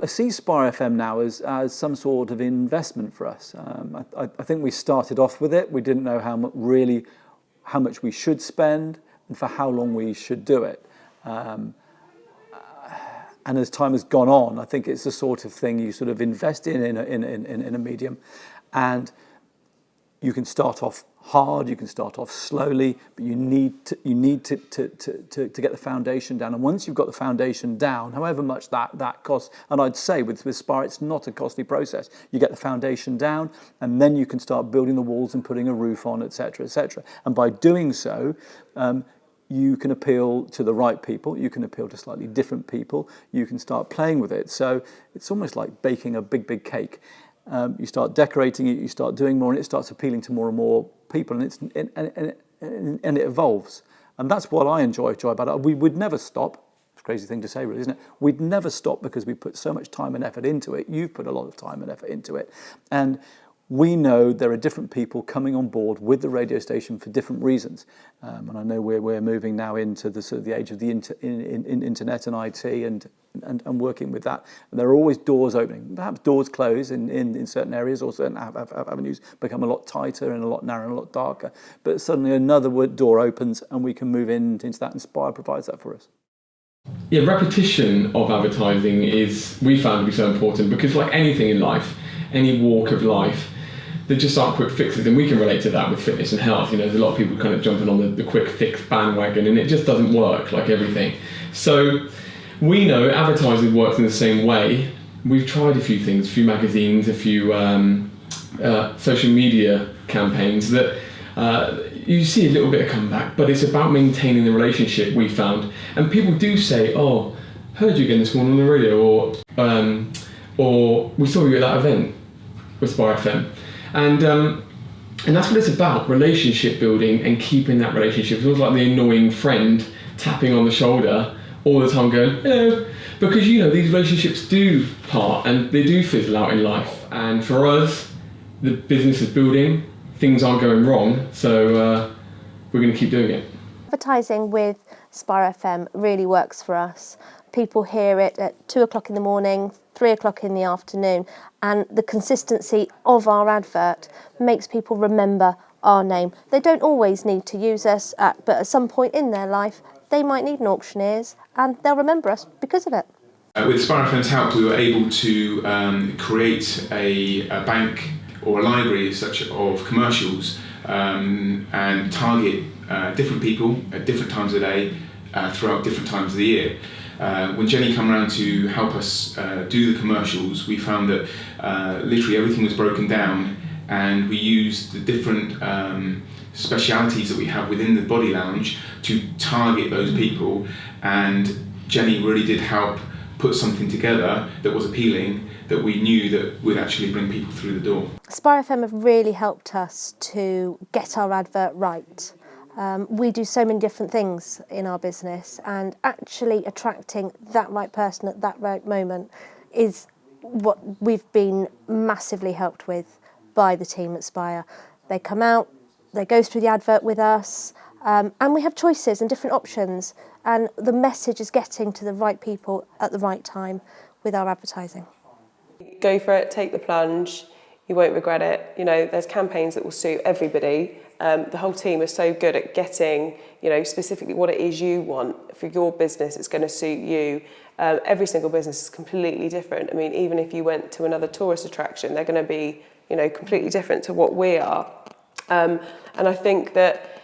I see Spire FM now as some sort of investment for us. I think we started off with it. We didn't know how much we should spend and for how long we should do it. And as time has gone on, I think it's the sort of thing you sort of invest in a medium, and you can start off hard, you can start off slowly, but you need to get the foundation down. And once you've got the foundation down, however much that costs, and I'd say with Spire, it's not a costly process. You get the foundation down, and then you can start building the walls and putting a roof on, etc., etc. And by doing so, you can appeal to the right people, you can appeal to slightly different people, you can start playing with it. So it's almost like baking a big cake. You start decorating it, you start doing more, and it starts appealing to more and more people, and it evolves. And that's what I enjoy about it. We would never stop. It's a crazy thing to say, really, isn't it? We'd never stop because we put so much time and effort into it. You've put a lot of time and effort into it. And we know there are different people coming on board with the radio station for different reasons. And I know we're moving now into the sort of the age of the internet and IT and working with that. And there are always doors opening. Perhaps doors close in certain areas, or certain avenues become a lot tighter and a lot narrower and a lot darker. But suddenly another door opens and we can move into that, and Spire provides that for us. Yeah, repetition of advertising we found to be so important, because like anything in life, any walk of life, there just aren't quick fixes, and we can relate to that with fitness and health. There's a lot of people kind of jumping on the quick fix bandwagon, and it just doesn't work like everything. So we know advertising works in the same way. We've tried a few things, a few magazines, a few social media campaigns that you see a little bit of comeback, but it's about maintaining the relationship, we found. And people do say, "Oh, heard you again this morning on the radio," or "We saw you at that event with Spire FM." And that's what it's about, relationship building and keeping that relationship. It's almost like the annoying friend tapping on the shoulder all the time going, "Hello," because these relationships do part and they do fizzle out in life. And for us, the business is building, things aren't going wrong, so we're going to keep doing it. Advertising with Spire FM really works for us. People hear it at 2 o'clock in the morning, 3 o'clock in the afternoon, and the consistency of our advert makes people remember our name. They don't always need to use us, but at some point in their life, they might need an auctioneers, and they'll remember us because of it. With Spire FM's help, we were able to create a bank or a library such of commercials and target different people at different times of the day throughout different times of the year. When Jenny came around to help us do the commercials, we found that literally everything was broken down, and we used the different specialities that we have within the Body Lounge to target those people, and Jenny really did help put something together that was appealing, that we knew that would actually bring people through the door. Spire FM have really helped us to get our advert right. We do so many different things in our business, and actually attracting that right person at that right moment is what we've been massively helped with by the team at Spire. They come out, they go through the advert with us, and we have choices and different options, and the message is getting to the right people at the right time with our advertising. Go for it, take the plunge, you won't regret it. There's campaigns that will suit everybody. The whole team is so good at getting, specifically what it is you want for your business. It's going to suit you. Every single business is completely different. I mean, even if you went to another tourist attraction, they're going to be, completely different to what we are. And I think that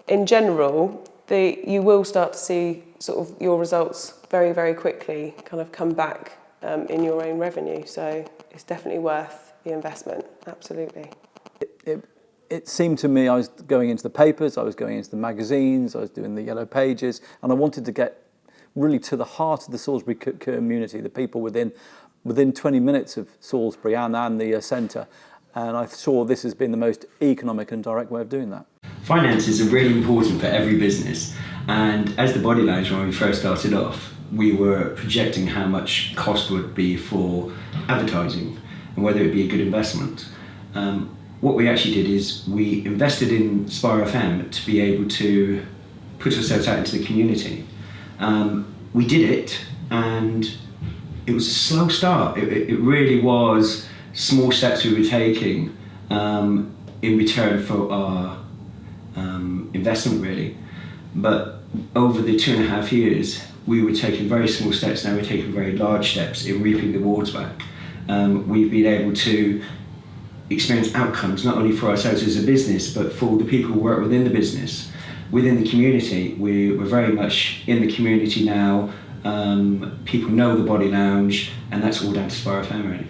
in general, you will start to see sort of your results very, very quickly kind of come back in your own revenue. So it's definitely worth the investment. Absolutely. It seemed to me I was going into the papers, I was going into the magazines, I was doing the yellow pages, and I wanted to get really to the heart of the Salisbury community, the people within 20 minutes of Salisbury and the centre. And I saw this has been the most economic and direct way of doing that. Finances are really important for every business, and as the Body Lounge, when we first started off, we were projecting how much cost would be for advertising and whether it would be a good investment. What we actually did is we invested in Spire FM to be able to put ourselves out into the community. We did it, and it was a slow start. It really was small steps we were taking in return for our investment, really. But over the 2.5 years, we were taking very small steps. Now we're taking very large steps in reaping the rewards back. We've been able to experience outcomes not only for ourselves as a business, but for the people who work within the business, within the community. We're very much in the community now. People know the Body Lounge, and that's all down to Spire FM, really.